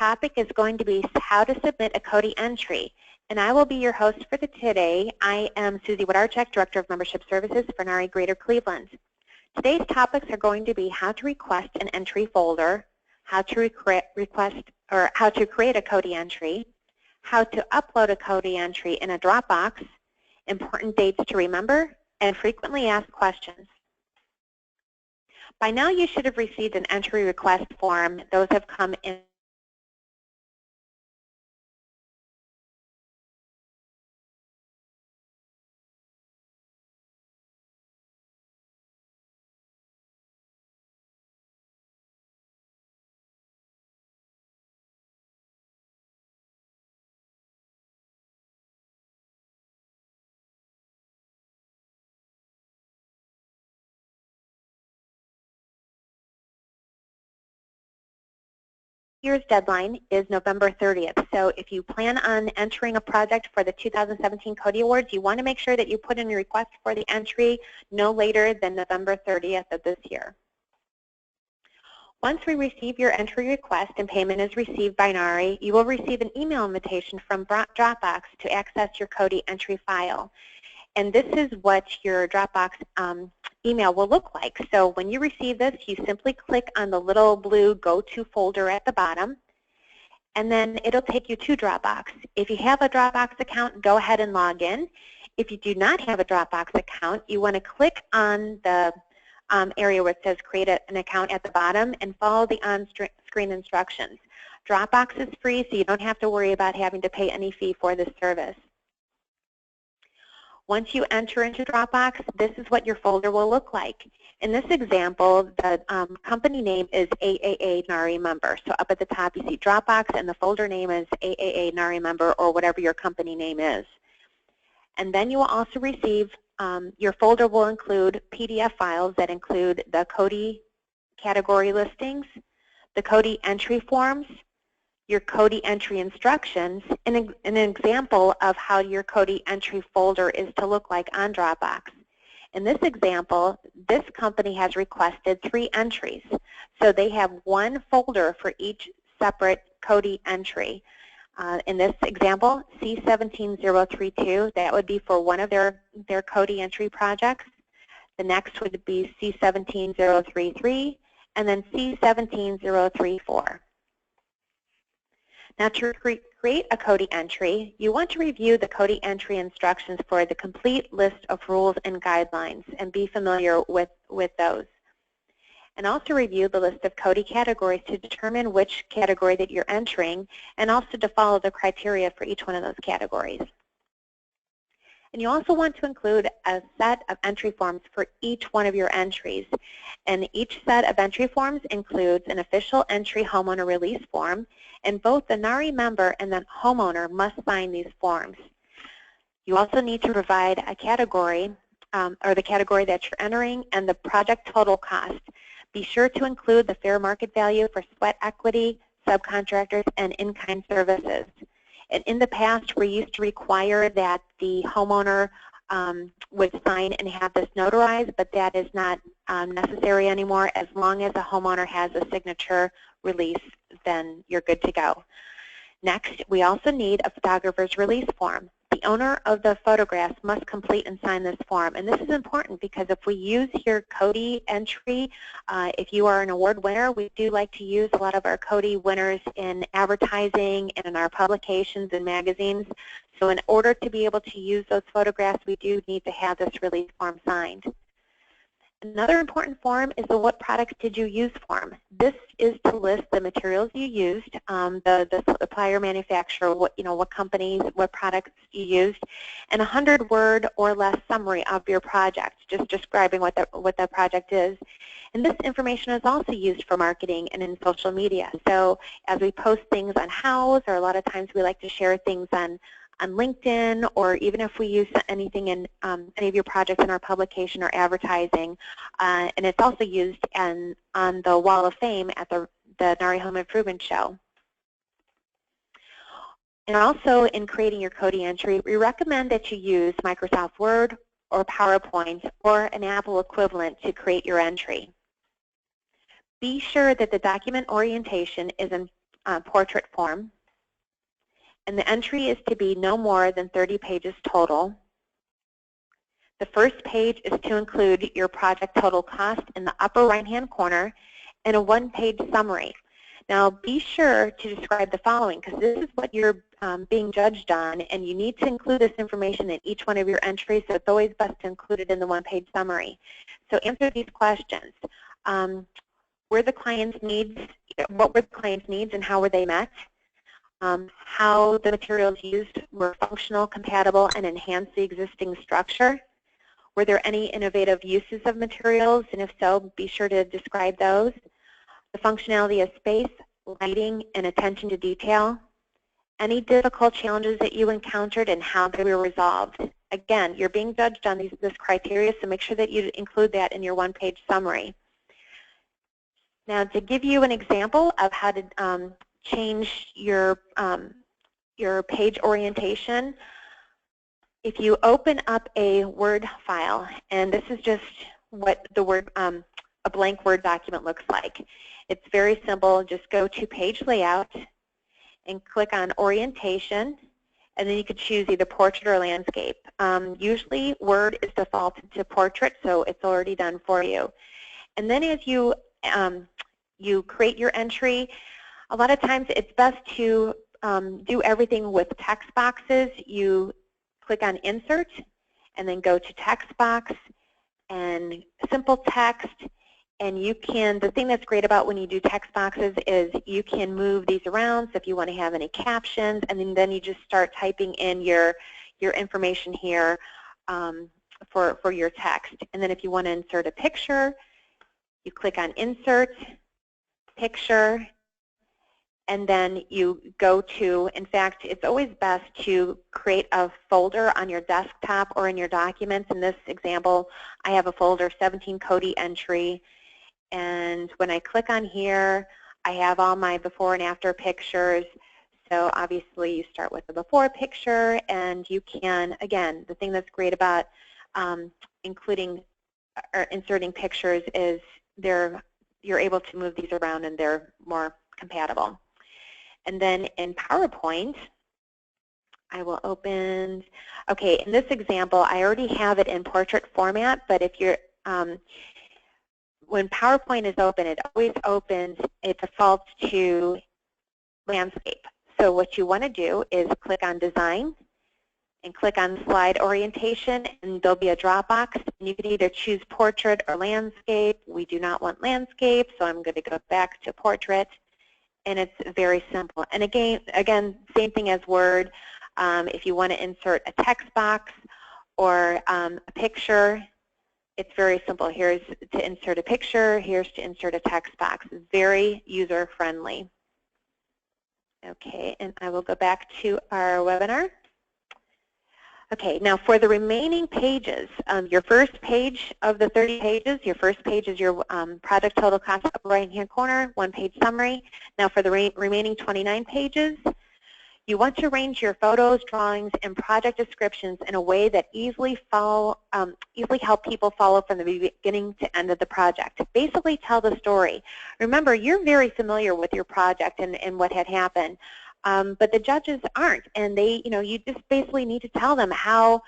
topic is going to be how to submit a CotY entry, and I will be your host for today. I am Susie Wodarczyk, Director of Membership Services for NARI Greater Cleveland. Today's topics are going to be how to request an entry folder, how to create a CotY entry, how to upload a CotY entry in a Dropbox, important dates to remember, and frequently asked questions. By now you should have received an entry request form. Those have come in year's deadline is November 30th. So if you plan on entering a project for the 2017 CotY Awards, you want to make sure that you put in your request for the entry no later than November 30th of this year. Once we receive your entry request and payment is received by NARI, you will receive an email invitation from Dropbox to access your CotY entry file. And this is what your Dropbox email will look like. So when you receive this, you simply click on the little blue Go To folder at the bottom, and then it'll take you to Dropbox. If you have a Dropbox account, go ahead and log in. If you do not have a Dropbox account, you want to click on the area where it says Create an Account at the bottom and follow the on-screen instructions. Dropbox is free, so you don't have to worry about having to pay any fee for this service. Once you enter into Dropbox, this is what your folder will look like. In this example, the company name is AAA NARI Member. So up at the top you see Dropbox, and the folder name is AAA NARI Member, or whatever your company name is. And then you will also receive, your folder will include PDF files that include the CotY category listings, the CotY entry forms, your CotY entry instructions, and an example of how your CotY entry folder is to look like on Dropbox. In this example, this company has requested 3 entries. So they have one folder for each separate CotY entry. In this example, C17032, that would be for one of their CotY entry projects. The next would be C17033, and then C17034. Now to create a CotY entry, you want to review the CotY entry instructions for the complete list of rules and guidelines and be familiar with those. And also review the list of CotY categories to determine which category that you're entering, and also to follow the criteria for each one of those categories. And you also want to include a set of entry forms for each one of your entries. And each set of entry forms includes an official entry homeowner release form, and both the NARI member and the homeowner must sign these forms. You also need to provide a category, or the category that you're entering, and the project total cost. Be sure to include the fair market value for sweat equity, subcontractors, and in-kind services. And in the past, we used to require that the homeowner would sign and have this notarized, but that is not necessary anymore. As long as a homeowner has a signature release, then you're good to go. Next, we also need a photographer's release form. The owner of the photographs must complete and sign this form. And this is important because if we use your CotY entry, if you are an award winner, we do like to use a lot of our CotY winners in advertising and in our publications and magazines. So in order to be able to use those photographs, we do need to have this release form signed. Another important form is the what products did you use form. This is to list the materials you used, the supplier, manufacturer, what companies, what products you used, and a 100-word or less summary of your project, just describing what the project is. And this information is also used for marketing and in social media. So as we post things on House, or a lot of times we like to share things on LinkedIn, or even if we use anything in any of your projects in our publication or advertising, and it's also used on the Wall of Fame at the NARI Home Improvement Show. And also in creating your CotY entry, we recommend that you use Microsoft Word or PowerPoint or an Apple equivalent to create your entry. Be sure that the document orientation is in portrait form. And the entry is to be no more than 30 pages total. The first page is to include your project total cost in the upper right-hand corner and a one-page summary. Now, be sure to describe the following, because this is what you're being judged on, and you need to include this information in each one of your entries, so it's always best to include it in the one-page summary. So answer these questions. Were the client's needs, what were the client's needs and how were they met? How the materials used were functional, compatible, and enhanced the existing structure. Were there any innovative uses of materials, and if so, be sure to describe those. The functionality of space, lighting, and attention to detail. Any difficult challenges that you encountered and how they were resolved. Again, you're being judged on this criteria, so make sure that you include that in your one-page summary. Now, to give you an example of how to change your page orientation, if you open up a Word file, and this is just what the Word, a blank Word document looks like. It's very simple. Just go to Page Layout and click on Orientation, and then you could choose either Portrait or Landscape. Usually, Word is defaulted to Portrait, so it's already done for you. And then as you create your entry, a lot of times it's best to do everything with text boxes. You click on Insert, and then go to Text Box and Simple Text. And you can, the thing that's great about when you do text boxes is you can move these around, so if you want to have any captions, and then you just start typing in your information here for your text. And then if you want to insert a picture, you click on Insert, Picture, and then you go to, in fact, it's always best to create a folder on your desktop or in your documents. In this example, I have a folder, 17 CotY entry, and when I click on here, I have all my before and after pictures. So obviously you start with the before picture, and you can, again, the thing that's great about including or inserting pictures is you're able to move these around and they're more compatible. And then in PowerPoint, I will open, okay, in this example, I already have it in portrait format, but if you're, when PowerPoint is open, it always opens, it defaults to landscape. So what you want to do is click on Design and click on Slide Orientation, and there'll be a drop box, and you can either choose Portrait or Landscape. We do not want Landscape, so I'm going to go back to Portrait. And it's very simple. And again, same thing as Word. If you want to insert a text box or a picture, it's very simple. Here's to insert a picture. Here's to insert a text box. It's very user-friendly. Okay, and I will go back to our webinar. Okay, now for the remaining pages, your first page of the 30 pages, your first page is your project total cost upper right-hand corner, one-page summary. Now for the remaining 29 pages, you want to arrange your photos, drawings, and project descriptions in a way that easily help people follow from the beginning to end of the project. Basically tell the story. Remember, you're very familiar with your project and what had happened. But the judges aren't, and you just basically need to tell them how,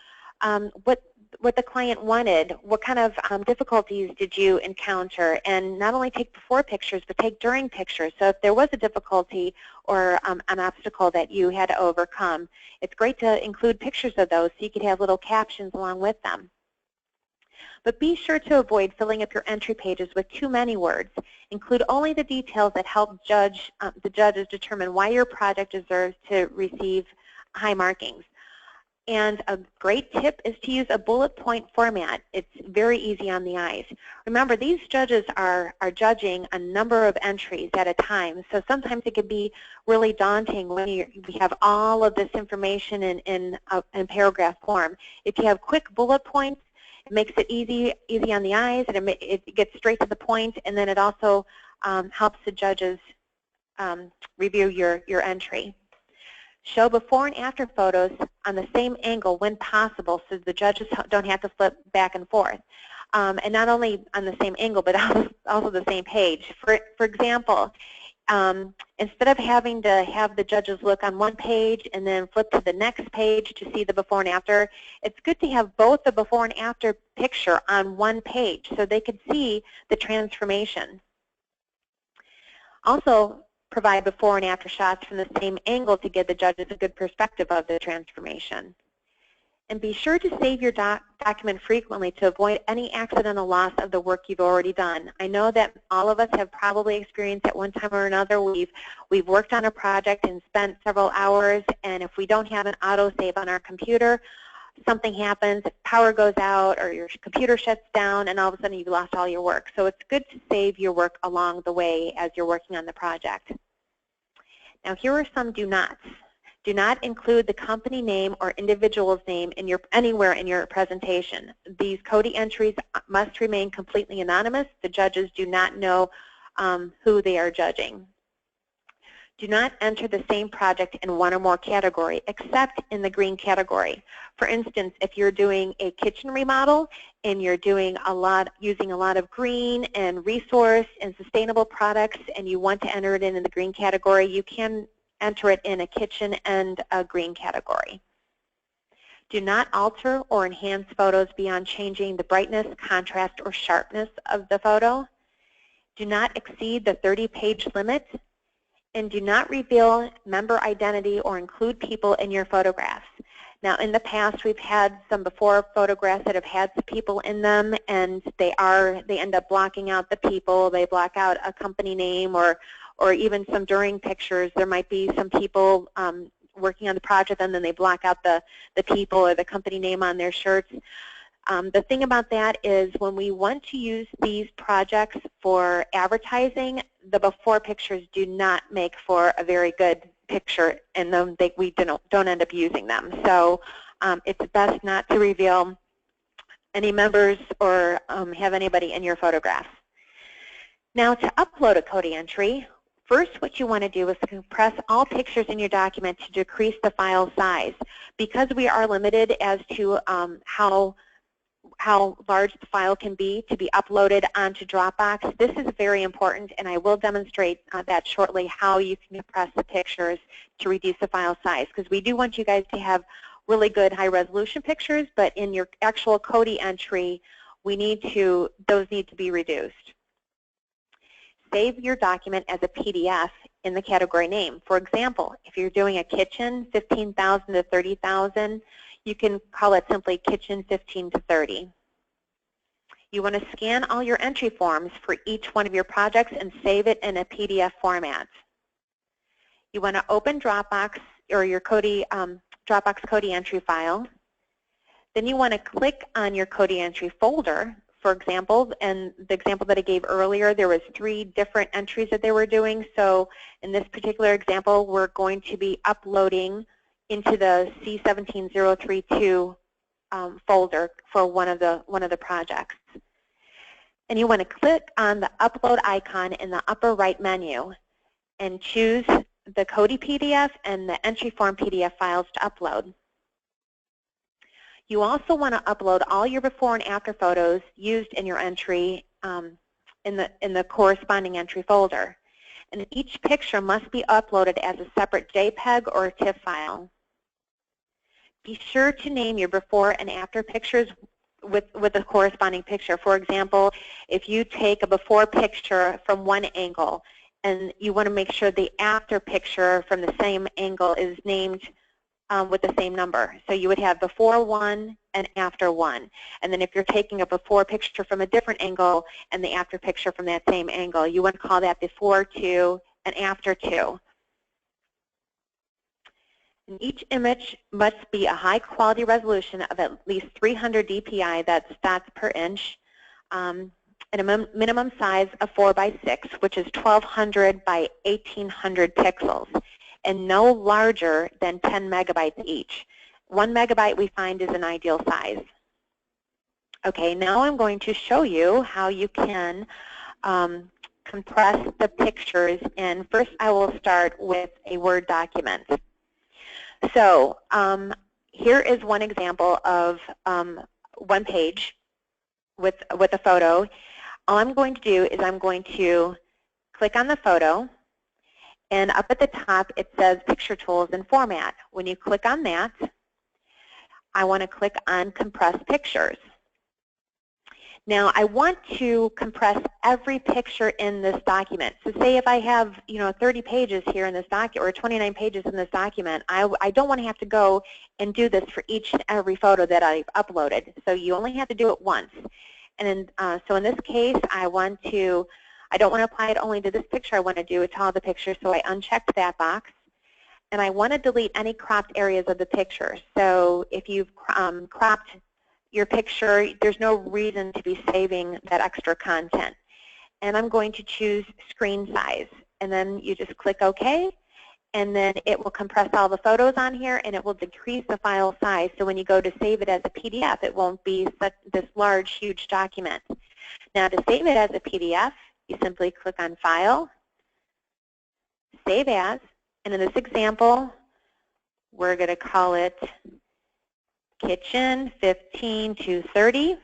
what the client wanted, what kind of difficulties did you encounter, and not only take before pictures, but take during pictures. So if there was a difficulty or an obstacle that you had to overcome, it's great to include pictures of those so you could have little captions along with them. But be sure to avoid filling up your entry pages with too many words. Include only the details that help the judges determine why your project deserves to receive high markings. And a great tip is to use a bullet point format. It's very easy on the eyes. Remember, these judges are judging a number of entries at a time, so sometimes it can be really daunting when we have all of this information in paragraph form. If you have quick bullet points, it makes it easy on the eyes, and it gets straight to the point, and then it also helps the judges review your entry. Show before and after photos on the same angle when possible, so the judges don't have to flip back and forth. And not only on the same angle, but also the same page. For example, Instead of having to have the judges look on one page and then flip to the next page to see the before and after, it's good to have both the before and after picture on one page so they could see the transformation. Also, provide before and after shots from the same angle to give the judges a good perspective of the transformation. And be sure to save your document frequently to avoid any accidental loss of the work you've already done. I know that all of us have probably experienced at one time or another, we've worked on a project and spent several hours, and if we don't have an autosave on our computer, something happens, power goes out or your computer shuts down, and all of a sudden you've lost all your work. So it's good to save your work along the way as you're working on the project. Now here are some do nots. Do not include the company name or individual's name anywhere in your presentation. These CotY entries must remain completely anonymous. The judges do not know who they are judging. Do not enter the same project in one or more category, except in the green category. For instance, if you're doing a kitchen remodel and you're doing using a lot of green and resource and sustainable products, and you want to enter it in the green category, you can enter it in a kitchen and a green category. Do not alter or enhance photos beyond changing the brightness, contrast, or sharpness of the photo. Do not exceed the 30-page limit. And do not reveal member identity or include people in your photographs. Now, in the past, we've had some before photographs that have had some people in them, and they end up blocking out the people. They block out a company name, or even some during pictures. There might be some people working on the project, and then they block out the people or the company name on their shirts. The thing about that is when we want to use these projects for advertising, the before pictures do not make for a very good picture, and then we don't end up using them. So it's best not to reveal any members or have anybody in your photographs. Now, to upload a CotY entry, first what you want to do is compress all pictures in your document to decrease the file size. Because we are limited as to how large the file can be to be uploaded onto Dropbox, this is very important, and I will demonstrate that shortly, how you can compress the pictures to reduce the file size, because we do want you guys to have really good high-resolution pictures, but in your actual CotY entry, those need to be reduced. Save your document as a PDF in the category name. For example, if you're doing a kitchen, 15,000 to 30,000, you can call it simply Kitchen 15 to 30. You want to scan all your entry forms for each one of your projects and save it in a PDF format. You want to open Dropbox or your Dropbox CotY entry file. Then you want to click on your CotY entry folder. For example, and the example that I gave earlier, there was 3 different entries that they were doing. So in this particular example, we're going to be uploading into the C17032 folder for one of the projects. And you want to click on the upload icon in the upper right menu and choose the CotY PDF and the entry form PDF files to upload. You also want to upload all your before and after photos used in your entry in the corresponding entry folder. And each picture must be uploaded as a separate JPEG or TIFF file. Be sure to name your before and after pictures with a corresponding picture. For example, if you take a before picture from one angle and you want to make sure the after picture from the same angle is named with the same number. So you would have before 1 and after 1. And then if you're taking a before picture from a different angle and the after picture from that same angle, you want to call that before 2 and after 2. And each image must be a high quality resolution of at least 300 dpi, that's dots per inch, and a minimum size of 4 by 6, which is 1200 by 1800 pixels, and no larger than 10 megabytes each. 1 megabyte we find is an ideal size. Okay, now I'm going to show you how you can compress the pictures, and first I will start with a Word document. So here is one example of one page with a photo. All I'm going to do is I'm going to click on the photo, And up at the top, it says Picture Tools and Format. When you click on that, I want to click on Compress Pictures. Now, I want to compress every picture in this document. So say if I have, 30 pages here in this document, or 29 pages in this document, I don't want to have to go and do this for each and every photo that I've uploaded. So you only have to do it once. And so in this case, I don't want to apply it only to this picture. I want to do it to all the pictures. So I unchecked that box. And I want to delete any cropped areas of the picture. So if you've cropped your picture, there's no reason to be saving that extra content. And I'm going to choose screen size. And then you just click OK. And then it will compress all the photos on here, and it will decrease the file size. So when you go to save it as a PDF, it won't be this large, huge document. Now to save it as a PDF, you simply click on File, Save As. And in this example, we're going to call it Kitchen 15 to 30.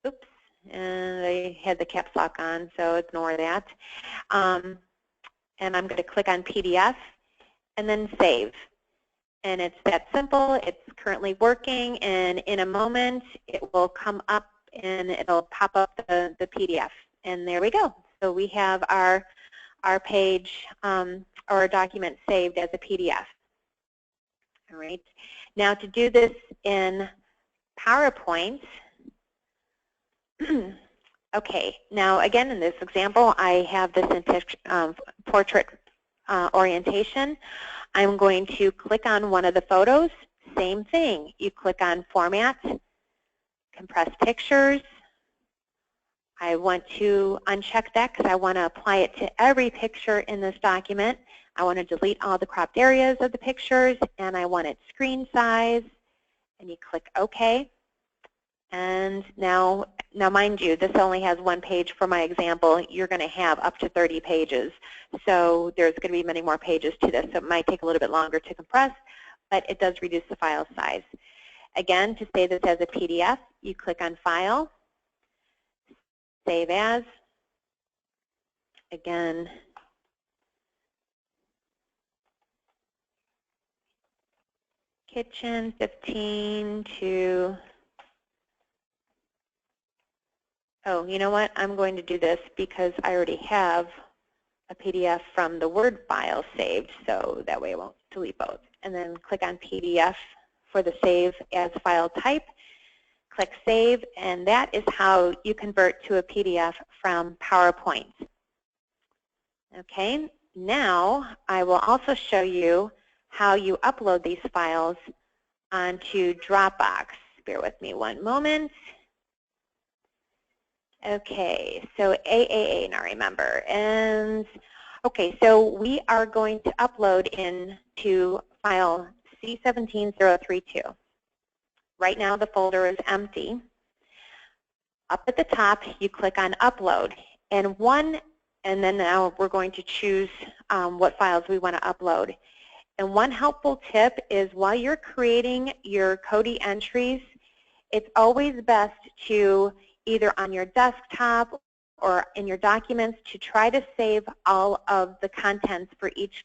Oops, and I had the caps lock on, so ignore that. And I'm going to click on PDF and then Save. And it's that simple. It's currently working, and in a moment it will come up and it'll pop up the PDF. And there we go. So we have our page or our document saved as a PDF. All right. Now to do this in PowerPoint, okay, now again in this example I have this in portrait orientation. I'm going to click on one of the photos. Same thing. You click on Format, Compress Pictures. I want to uncheck that because I want to apply it to every picture in this document. I want to delete all the cropped areas of the pictures, and I want it screen size, and you click OK. And now mind you, this only has one page for my example. You're going to have up to 30 pages. So there's going to be many more pages to this. So it might take a little bit longer to compress, but it does reduce the file size. Again, to save this as a PDF, you click on File, Save As. Again, Kitchen 15 to, oh, you know what? I'm going to do this because I already have a PDF from the Word file saved, so that way I won't delete both. And then click on PDF for the Save As File type. Click Save, and that is how you convert to a PDF from PowerPoint. Okay, now I will also show you how you upload these files onto Dropbox. Bear with me one moment. Okay, so AAA now remember. And okay, so we are going to upload into file C17032. Right now the folder is empty. Up at the top you click on Upload, and then now we're going to choose what files we want to upload. And one helpful tip is while you're creating your CotY entries, it's always best to either on your desktop or in your documents to try to save all of the contents for each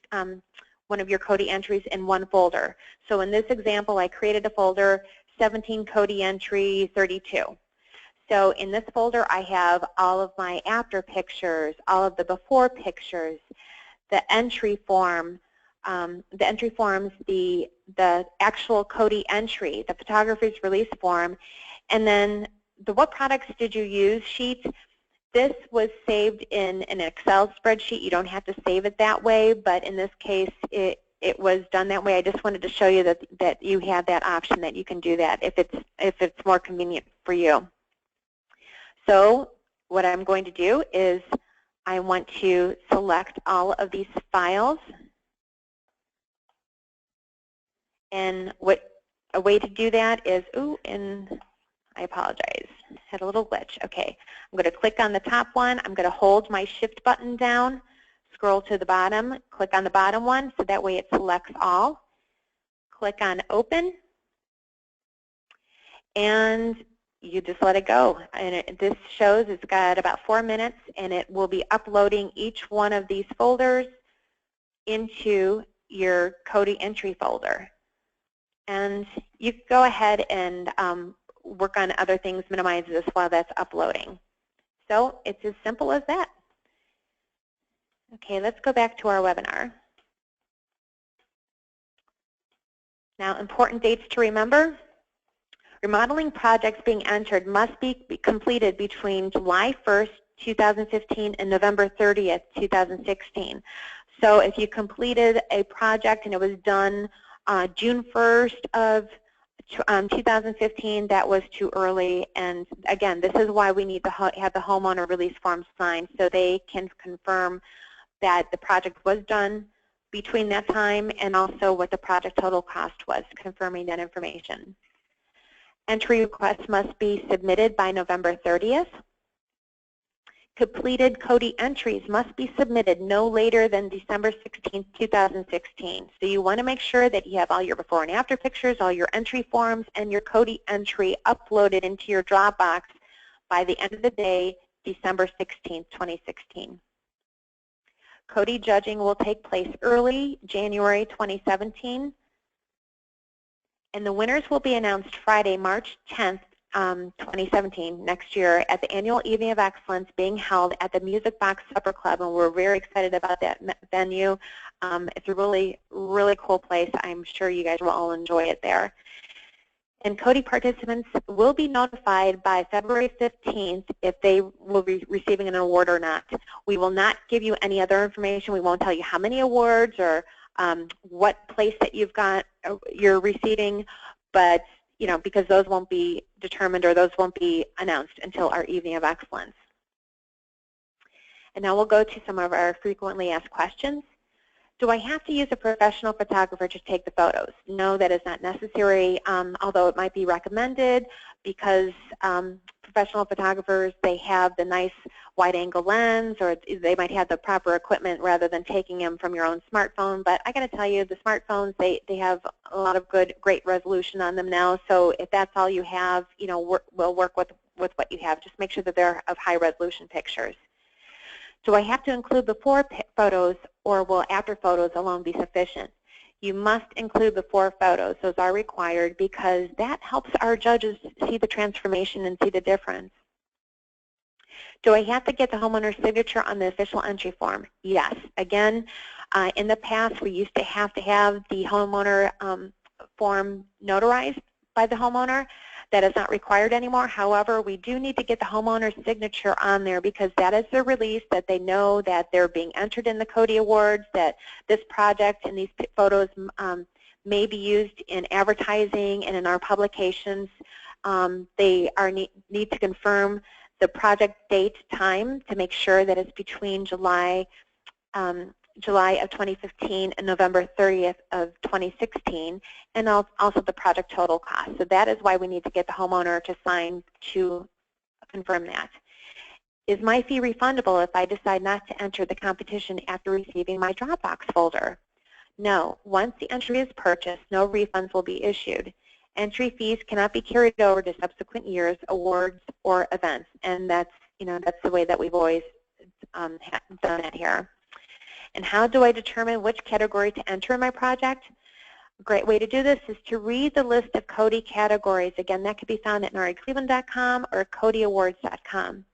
one of your CotY entries in one folder. So in this example, I created a folder 17 CotY entry 32. So in this folder, I have all of my after pictures, all of the before pictures, the entry form, the actual CotY entry, the photographer's release form, and then the what products did you use sheet. This was saved in an Excel spreadsheet. You don't have to save it that way, but in this case, it was done that way. I just wanted to show you that you have that option, that you can do that if it's more convenient for you. So what I'm going to do is I want to select all of these files. And a way to do that is, and I apologize, had a little glitch. Okay, I'm going to click on the top one. I'm going to hold my Shift button down, scroll to the bottom, click on the bottom one, so that way it selects all. Click on Open, and you just let it go. And this shows it's got about 4 minutes, and it will be uploading each one of these folders into your CotY entry folder. And you can go ahead and work on other things, minimize this while that's uploading. So it's as simple as that. Okay, let's go back to our webinar. Now, important dates to remember. Remodeling projects being entered must be completed between July 1st, 2015 and November 30th, 2016. So if you completed a project and it was done June 1st of 2015, that was too early. And again, this is why we need to have the homeowner release form signed so they can confirm that the project was done between that time and also what the project total cost was, confirming that information. Entry requests must be submitted by November 30th. Completed CotY entries must be submitted no later than December 16, 2016. So you want to make sure that you have all your before and after pictures, all your entry forms, and your CotY entry uploaded into your Dropbox by the end of the day, December 16, 2016. CotY judging will take place early January 2017. And the winners will be announced Friday, March 10th, 2017, next year, at the annual Evening of Excellence being held at the Music Box Supper Club, and we're very excited about that venue. It's a really, really cool place. I'm sure you guys will all enjoy it there. And CotY participants will be notified by February 15th if they will be receiving an award or not. We will not give you any other information. We won't tell you how many awards or what place that you're receiving, but because those won't be determined or those won't be announced until our Evening of Excellence. And now we'll go to some of our frequently asked questions. Do I have to use a professional photographer to take the photos? No, that is not necessary, although it might be recommended because professional photographers, they have the nice wide-angle lens, or they might have the proper equipment rather than taking them from your own smartphone. But I got to tell you, the smartphones, they have a lot of great resolution on them now. So if that's all you have, we'll work with what you have. Just make sure that they're of high-resolution pictures. Do I have to include before photos, or will after photos alone be sufficient? You must include before photos. Those are required because that helps our judges see the transformation and see the difference. Do I have to get the homeowner's signature on the official entry form? Yes. Again, in the past, we used to have the homeowner form notarized by the homeowner. That is not required anymore. However, we do need to get the homeowner's signature on there because that is their release that they know that they're being entered in the CotY Awards, that this project and these photos may be used in advertising and in our publications. They need to confirm the project date time to make sure that it's between July of 2015 and November 30th of 2016, and also the project total cost. So that is why we need to get the homeowner to sign to confirm that. Is my fee refundable if I decide not to enter the competition after receiving my Dropbox folder? No. Once the entry is purchased, no refunds will be issued. Entry fees cannot be carried over to subsequent years, awards, or events, and that's the way that we've always done it here. And how do I determine which category to enter in my project? A great way to do this is to read the list of CotY categories. Again, that can be found at noricleveland.com or CotYawards.com.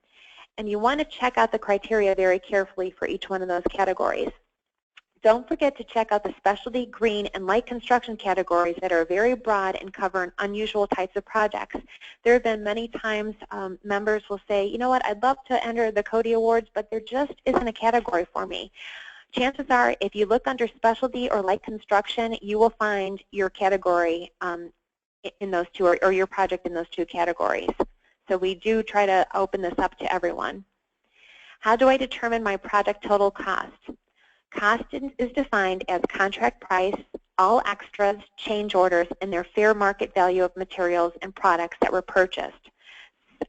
And you want to check out the criteria very carefully for each one of those categories. Don't forget to check out the specialty, green, and light construction categories that are very broad and cover unusual types of projects. There have been many times members will say, you know what, I'd love to enter the CotY Awards, but there just isn't a category for me. Chances are, if you look under specialty or light construction, you will find your category in those two, or your project in those two categories. So we do try to open this up to everyone. How do I determine my project total cost? Cost is defined as contract price, all extras, change orders, and their fair market value of materials and products that were purchased.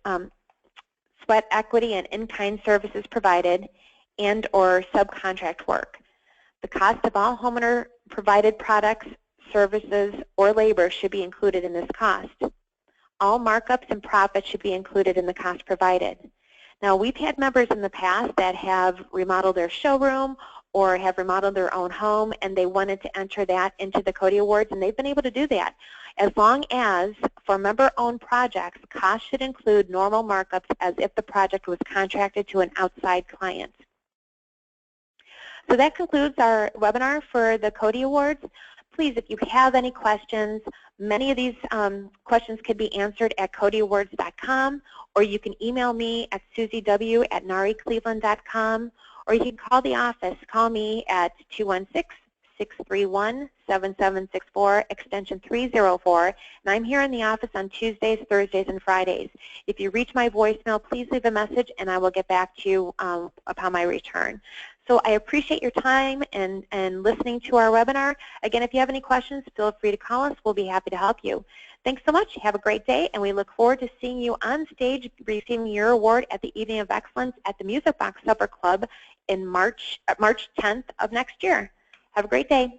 Sweat equity and in-kind services provided, and or subcontract work. The cost of all homeowner-provided products, services, or labor should be included in this cost. All markups and profits should be included in the cost provided. Now, we've had members in the past that have remodeled their showroom or have remodeled their own home, and they wanted to enter that into the CotY Awards, and they've been able to do that. As long as, for member-owned projects, costs should include normal markups as if the project was contracted to an outside client. So that concludes our webinar for the CotY Awards. Please, if you have any questions, many of these questions can be answered at CotYAwards.com, or you can email me at susiew@naricleveland.com, or you can call the office. Call me at 216-631-7764, extension 304, and I'm here in the office on Tuesdays, Thursdays, and Fridays. If you reach my voicemail, please leave a message, and I will get back to you upon my return. So I appreciate your time and listening to our webinar. Again, if you have any questions, feel free to call us. We'll be happy to help you. Thanks so much. Have a great day, and we look forward to seeing you on stage receiving your award at the Evening of Excellence at the Music Box Supper Club in March 10th of next year. Have a great day.